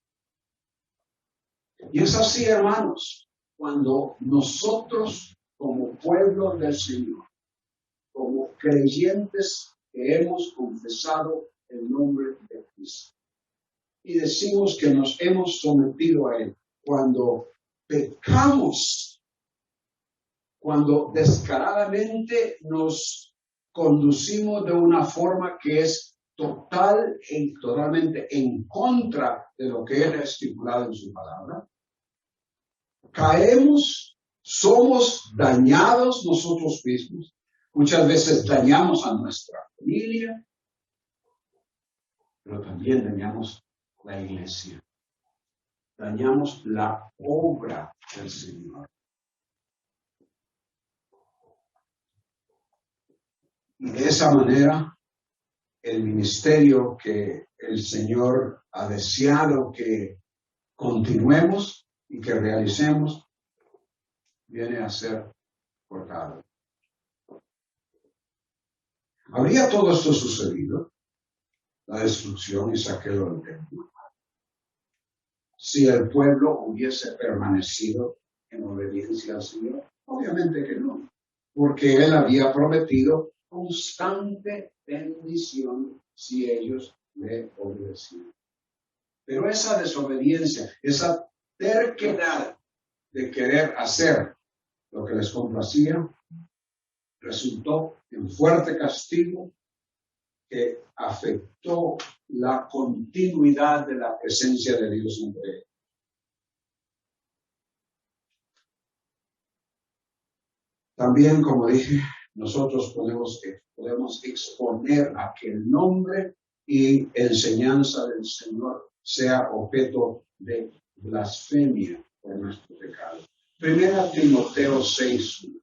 Y es así, hermanos, cuando nosotros, como pueblo del Señor, como creyentes que hemos confesado el nombre de Cristo, y decimos que nos hemos sometido a Él, cuando pecamos, cuando descaradamente nos conducimos de una forma que es total y totalmente en contra de lo que Él ha estipulado en su palabra, caemos, somos dañados nosotros mismos. Muchas veces dañamos a nuestra familia, pero también dañamos la iglesia. Dañamos la obra del Señor. Y de esa manera, el ministerio que el Señor ha deseado que continuemos y que realicemos, viene a ser cortado. ¿Habría todo esto sucedido? La destrucción y saqueo del templo, si el pueblo hubiese permanecido en obediencia al Señor. Obviamente que no, porque Él había prometido constante bendición si ellos le obedecían. Pero esa desobediencia, esa terquedad de querer hacer lo que les complacía, resultó en fuerte castigo que afectó la continuidad de la presencia de Dios entre ellos. También, como dije, nosotros podemos exponer a que el nombre y enseñanza del Señor sea objeto de blasfemia por nuestro pecado. 1 Timoteo 6:1.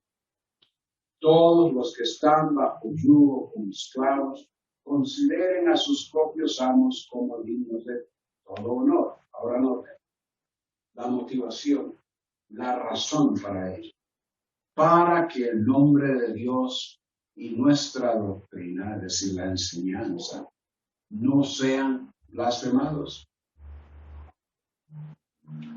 Todos los que están bajo yugo como esclavos, consideren a sus propios amos como dignos de todo honor. Ahora noten la motivación, la razón para ello. Para que el nombre de Dios y nuestra doctrina, es decir, la enseñanza, no sean blasfemados.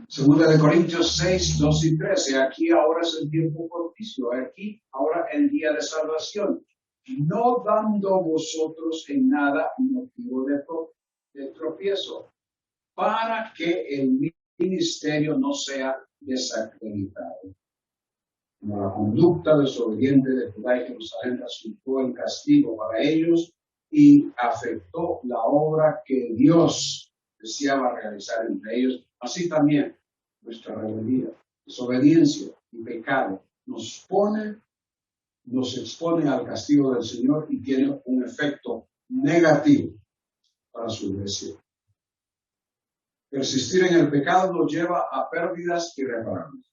Segunda de Corintios 6, 2 y 13. Aquí ahora es el tiempo propicio. Aquí ahora el día de salvación. No dando vosotros en nada motivo de tropiezo, para que el ministerio no sea desacreditado. Como la conducta desobediente de Judá y Jerusalén resultó en castigo para ellos y afectó la obra que Dios deseaba realizar entre ellos, así también nuestra rebeldía, desobediencia y pecado nos expone al castigo del Señor y tiene un efecto negativo para su iglesia. Persistir en el pecado nos lleva a pérdidas irreparables.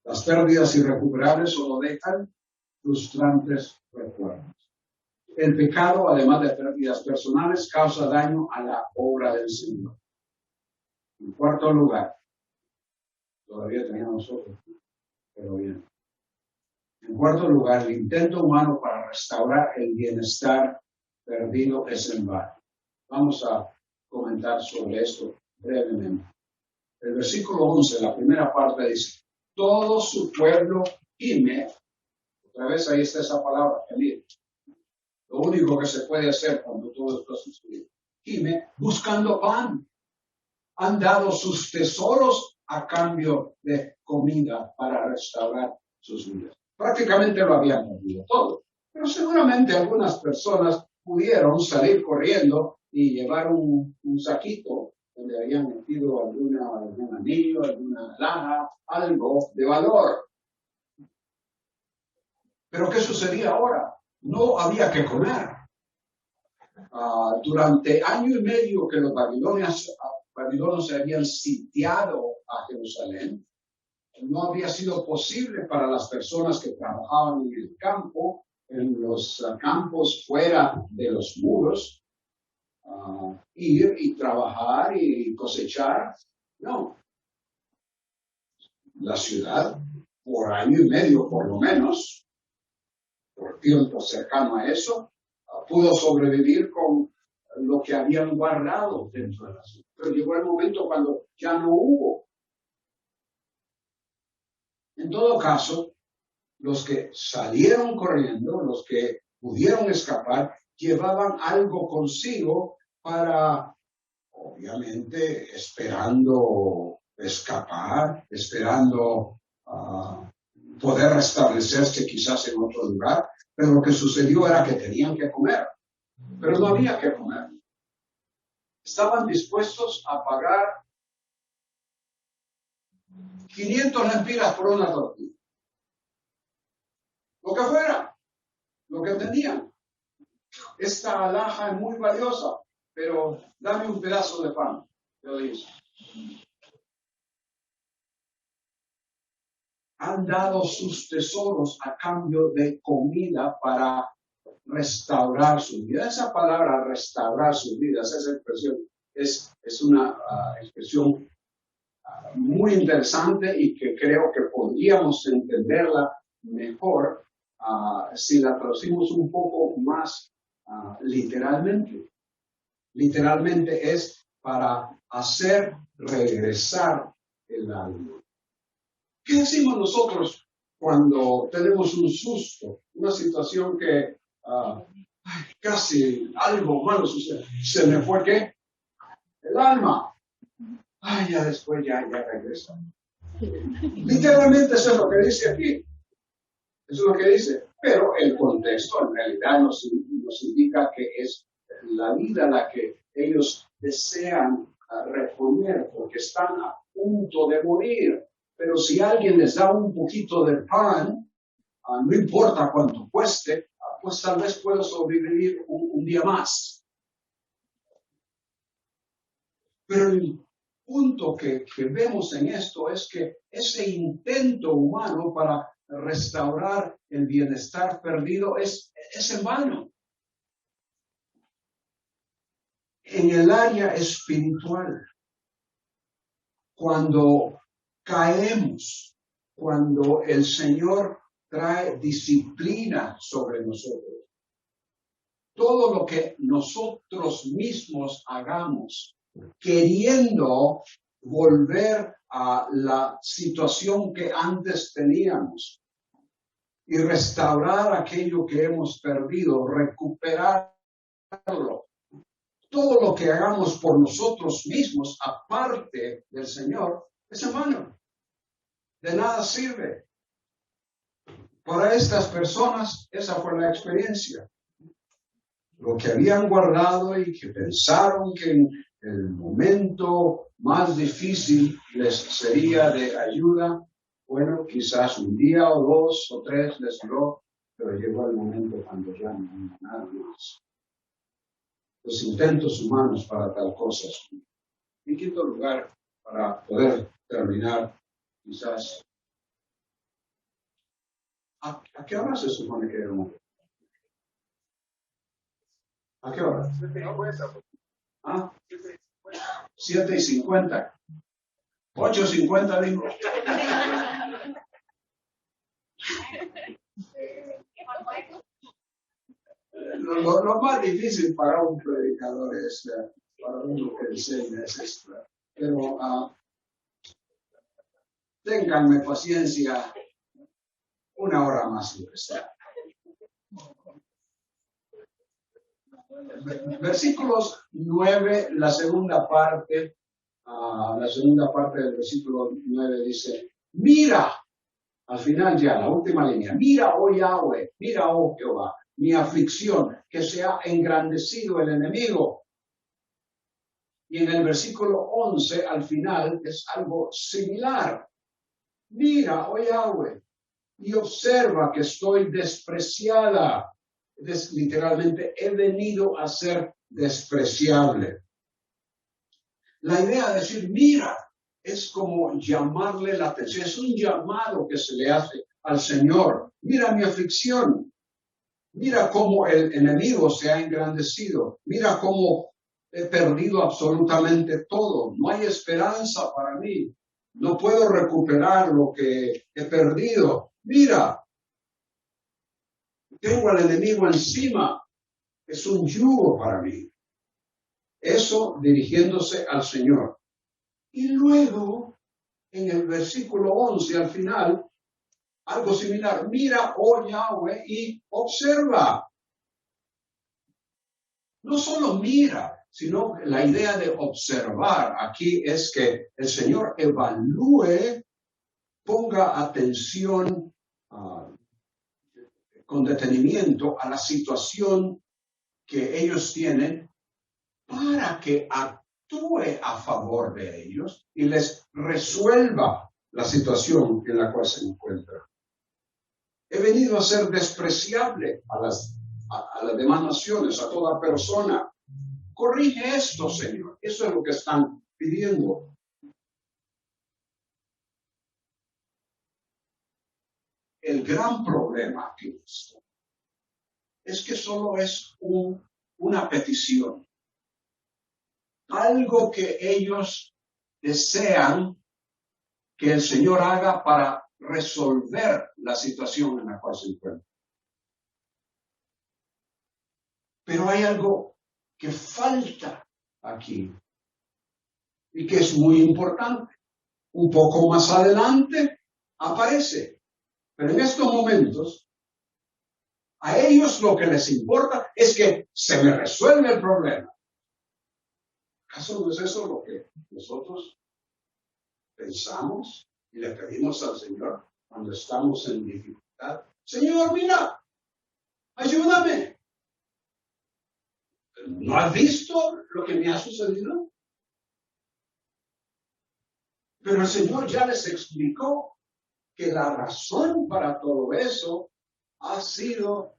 Las pérdidas irrecuperables solo dejan frustrantes recuerdos. El pecado, además de pérdidas personales, causa daño a la obra del Señor. En cuarto lugar, todavía teníamos otro, pero bien. En cuarto lugar, el intento humano para restaurar el bienestar perdido es en vano. Vamos a comentar sobre esto brevemente. El versículo 11, la primera parte dice, todo su pueblo gime. Otra vez ahí está esa palabra, gemir. Lo único que se puede hacer cuando todo esto sucede. Gime buscando pan. Han dado sus tesoros a cambio de comida para restaurar sus vidas. Prácticamente lo habían perdido todo. Pero seguramente algunas personas pudieron salir corriendo y llevar un saquito donde habían metido algún anillo, alguna alhaja, algo de valor. Pero ¿qué sucedía ahora? No había que comer. Durante año y medio que los babilonios habían sitiado a Jerusalén, no había sido posible para las personas que trabajaban en el campo, en los campos fuera de los muros, ir y trabajar y cosechar. No. La ciudad, por año y medio por lo menos, por tiempo cercano a eso, pudo sobrevivir con lo que habían guardado dentro de la ciudad. Pero llegó el momento cuando ya no hubo. En todo caso, los que salieron corriendo, los que pudieron escapar, llevaban algo consigo para, obviamente, esperando escapar, esperando poder restablecerse quizás en otro lugar. Pero lo que sucedió era que tenían que comer, pero no había que comer. Estaban dispuestos a pagar 500 lempiras por una tortilla. Lo que fuera, lo que tenían. Esta alhaja es muy valiosa, pero dame un pedazo de pan. Yo digo. Han dado sus tesoros a cambio de comida para restaurar sus vidas. Esa palabra, restaurar sus vidas, esa expresión es una expresión muy interesante y que creo que podríamos entenderla mejor si la traducimos un poco más literalmente. Literalmente es para hacer regresar el alma. ¿Qué decimos nosotros cuando tenemos un susto, una situación que casi algo malo sucede? ¿Se me fue qué? El alma. Ya después ya regresa. Literalmente eso es lo que dice aquí. Eso es lo que dice. Pero el contexto en realidad nos indica que es la vida la que ellos desean reponer porque están a punto de morir. Pero si alguien les da un poquito de pan, no importa cuánto cueste, pues tal vez pueda sobrevivir un día más. Pero el punto que vemos en esto es que ese intento humano para restaurar el bienestar perdido es en vano. En el área espiritual, cuando caemos, cuando el Señor trae disciplina sobre nosotros. Todo lo que nosotros mismos hagamos, queriendo volver a la situación que antes teníamos y restaurar aquello que hemos perdido, recuperarlo. Todo lo que hagamos por nosotros mismos, aparte del Señor, es en vano. De nada sirve. Para estas personas, esa fue la experiencia. Lo que habían guardado y que pensaron que en el momento más difícil les sería de ayuda, bueno, quizás un día o dos o tres les duró, pero llegó el momento cuando ya no hay nada más. Los intentos humanos para tal cosa. En quinto lugar, para poder terminar, quizás, ¿a qué hora se supone que debemos? ¿A qué hora? 7:50. 8:50 digo. Lo más difícil para un predicador es, para uno que enseña, es esto. Pero ténganme paciencia, 1 hora más lo que sea. Versículos 9, la segunda parte del versículo 9 dice, mira, al final ya, la última línea, mira, oh Yahweh, mira, oh Jehová, mi aflicción, que se ha engrandecido el enemigo. Y en el versículo 11, al final, es algo similar. Mira, oh Yahweh, y observa que estoy despreciada. Literalmente, he venido a ser despreciable. La idea de decir, mira, es como llamarle la atención. Es un llamado que se le hace al Señor. Mira mi aflicción. Mira cómo el enemigo se ha engrandecido. Mira cómo he perdido absolutamente todo. No hay esperanza para mí. No puedo recuperar lo que he perdido. Mira, tengo al enemigo encima. Es un yugo para mí. Eso dirigiéndose al Señor. Y luego, en el versículo 11, al final, algo similar. Mira, oh Yahweh, y observa. No solo mira, sino la idea de observar aquí es que el Señor evalúe, ponga atención con detenimiento a la situación que ellos tienen para que actúe a favor de ellos y les resuelva la situación en la cual se encuentran. He venido a ser despreciable a las demás naciones, a toda persona. Corrige esto, Señor. Eso es lo que están pidiendo. El gran problema aquí es que solo es una petición. Algo que ellos desean que el Señor haga para resolver la situación en la cual se encuentran. Pero hay algo que falta aquí y que es muy importante. Un poco más adelante aparece. Pero en estos momentos, a ellos lo que les importa es que se me resuelve el problema. ¿Acaso no es eso lo que nosotros pensamos y le pedimos al Señor cuando estamos en dificultad? Señor, mira, ayúdame. ¿No has visto lo que me ha sucedido? Pero el Señor ya les explicó que la razón para todo eso ha sido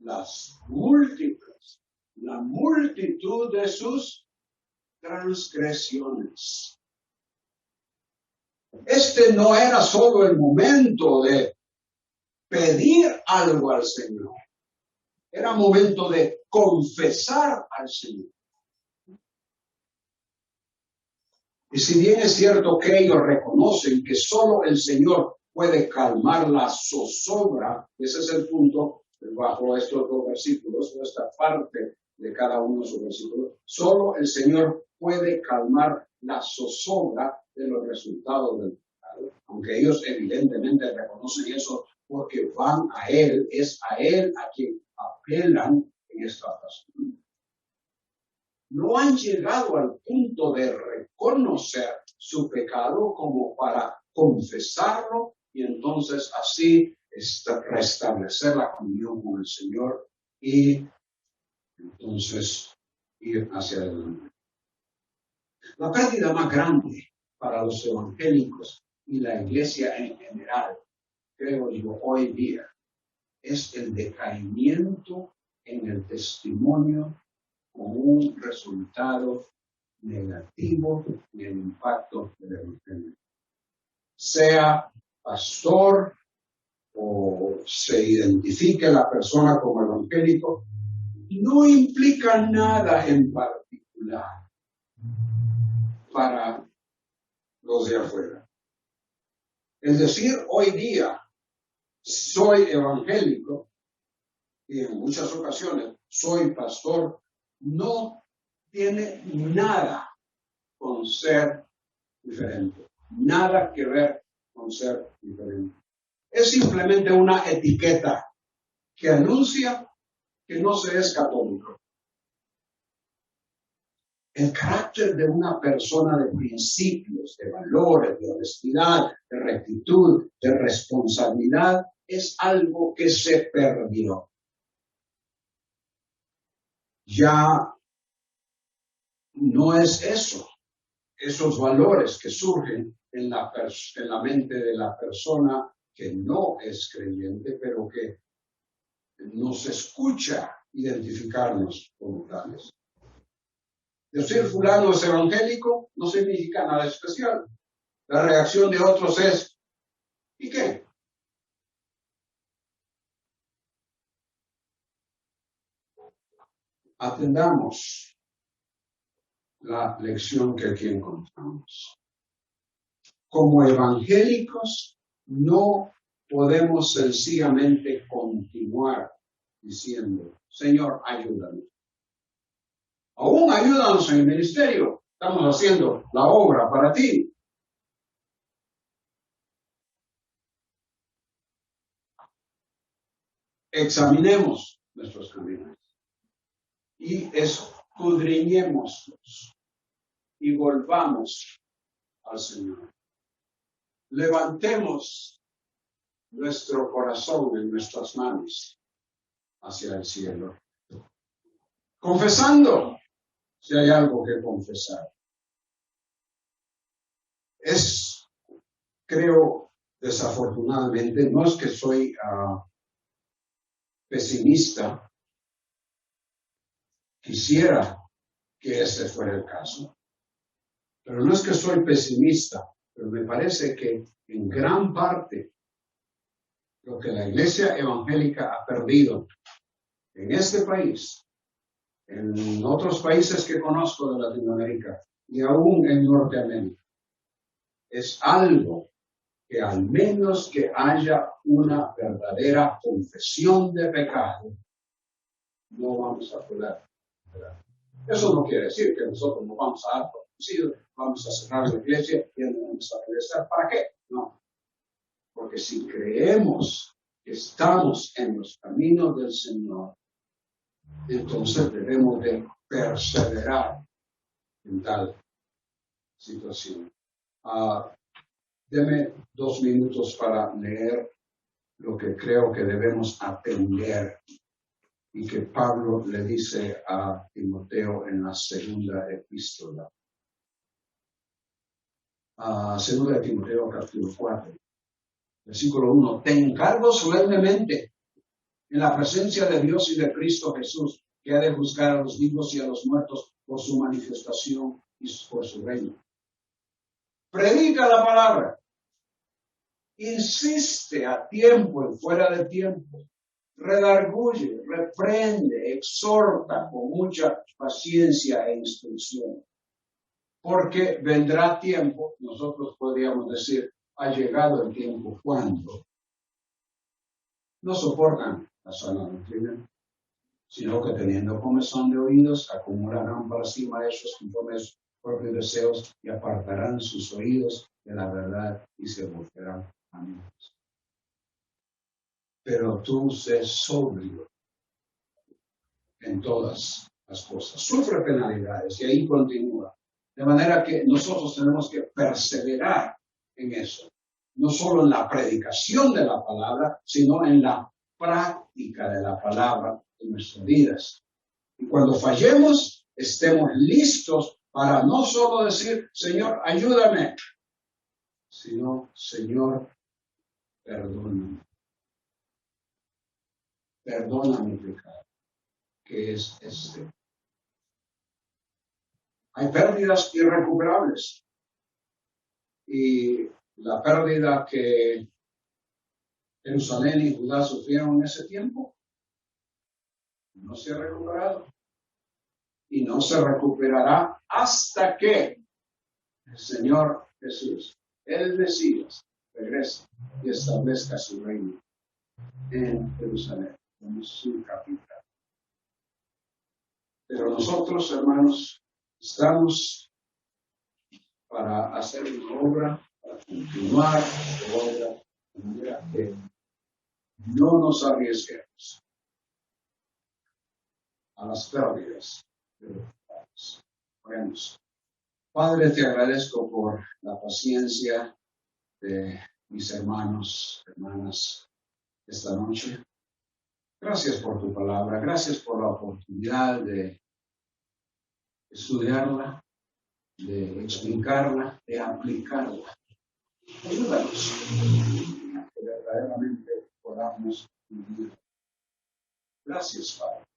la multitud de sus transgresiones. Este no era solo el momento de pedir algo al Señor. Era momento de confesar al Señor. Y si bien es cierto que ellos reconocen que solo el Señor puede calmar la zozobra. Ese es el punto bajo estos dos versículos, o esta parte de cada uno de sus versículos. Solo el Señor puede calmar la zozobra de los resultados del pecado, aunque ellos evidentemente reconocen eso porque van a Él, es a Él a quien apelan en esta ocasión. No han llegado al punto de reconocer su pecado como para confesarlo y entonces así restablecer la comunión con el Señor y entonces ir hacia adelante. La pérdida más grande para los evangélicos y la iglesia en general, creo yo, hoy día, es el decaimiento en el testimonio con un resultado negativo en el impacto del evangelio. Sea pastor o se identifique la persona como evangélico, no implica nada en particular para los de afuera. Es decir, hoy día soy evangélico y en muchas ocasiones soy pastor, no tiene nada con ser diferente, nada que ver con ser diferente. Es simplemente una etiqueta que anuncia que no se es católico. El carácter de una persona de principios, de valores, de honestidad, de rectitud, de responsabilidad, es algo que se perdió. Ya no es eso, esos valores que surgen en la mente de la persona que no es creyente, pero que nos escucha identificarnos como tales. Decir fulano es evangélico no significa nada especial. La reacción de otros es, ¿y qué? Atendamos la lección que aquí encontramos. Como evangélicos no podemos sencillamente continuar diciendo, Señor, ayúdanos. Aún ayúdanos en el ministerio. Estamos haciendo la obra para ti. Examinemos nuestros caminos y escudriñémoslos y volvamos al Señor. Levantemos nuestro corazón en nuestras manos hacia el cielo, confesando si hay algo que confesar. Creo, desafortunadamente, no es que soy pesimista, quisiera que ese fuera el caso, pero no es que soy pesimista, pero me parece que en gran parte lo que la iglesia evangélica ha perdido en este país, en otros países que conozco de Latinoamérica y aún en Norteamérica, es algo que al menos que haya una verdadera confesión de pecado, no vamos a poder. Eso no quiere decir que nosotros no vamos a dar convencidos, vamos a cerrar la iglesia y no vamos a regresar. ¿Para qué? No. Porque si creemos que estamos en los caminos del Señor, entonces debemos de perseverar en tal situación. Deme 2 minutos para leer lo que creo que debemos atender y que Pablo le dice a Timoteo en la segunda epístola. Segunda de Timoteo, capítulo 4, versículo 1. Te encargo solemnemente en la presencia de Dios y de Cristo Jesús, que ha de juzgar a los vivos y a los muertos por su manifestación y por su reino. Predica la palabra. Insiste a tiempo y fuera de tiempo. Redarguye, reprende, exhorta con mucha paciencia e instrucción. Porque vendrá tiempo, nosotros podríamos decir, ha llegado el tiempo cuando no soportan la sana doctrina, sino que teniendo comezón de oídos, acumularán para sí maestros conforme a sus propios deseos y apartarán sus oídos de la verdad y se volverán amigos. Pero tú sé sobrio en todas las cosas. Sufre penalidades y ahí continúa. De manera que nosotros tenemos que perseverar en eso. No solo en la predicación de la palabra, sino en la práctica de la palabra en nuestras vidas. Y cuando fallemos, estemos listos para no solo decir, Señor, ayúdame, sino, Señor, perdóname. Perdona mi pecado, que es este. Hay pérdidas irrecuperables. Y la pérdida que Jerusalén y Judá sufrieron en ese tiempo no se ha recuperado. Y no se recuperará hasta que el Señor Jesús, el Mesías, regrese y establezca su reino en Jerusalén, como su capital. Pero nosotros, hermanos, estamos para hacer una obra, para continuar la obra, de manera que no nos arriesguemos a las pérdidas de los padres. Oremos. Padre, te agradezco por la paciencia de mis hermanos, hermanas, esta noche. Gracias por tu palabra, gracias por la oportunidad de estudiarla, de explicarla, de aplicarla. Ayúdanos a que verdaderamente podamos vivir. Gracias, Padre.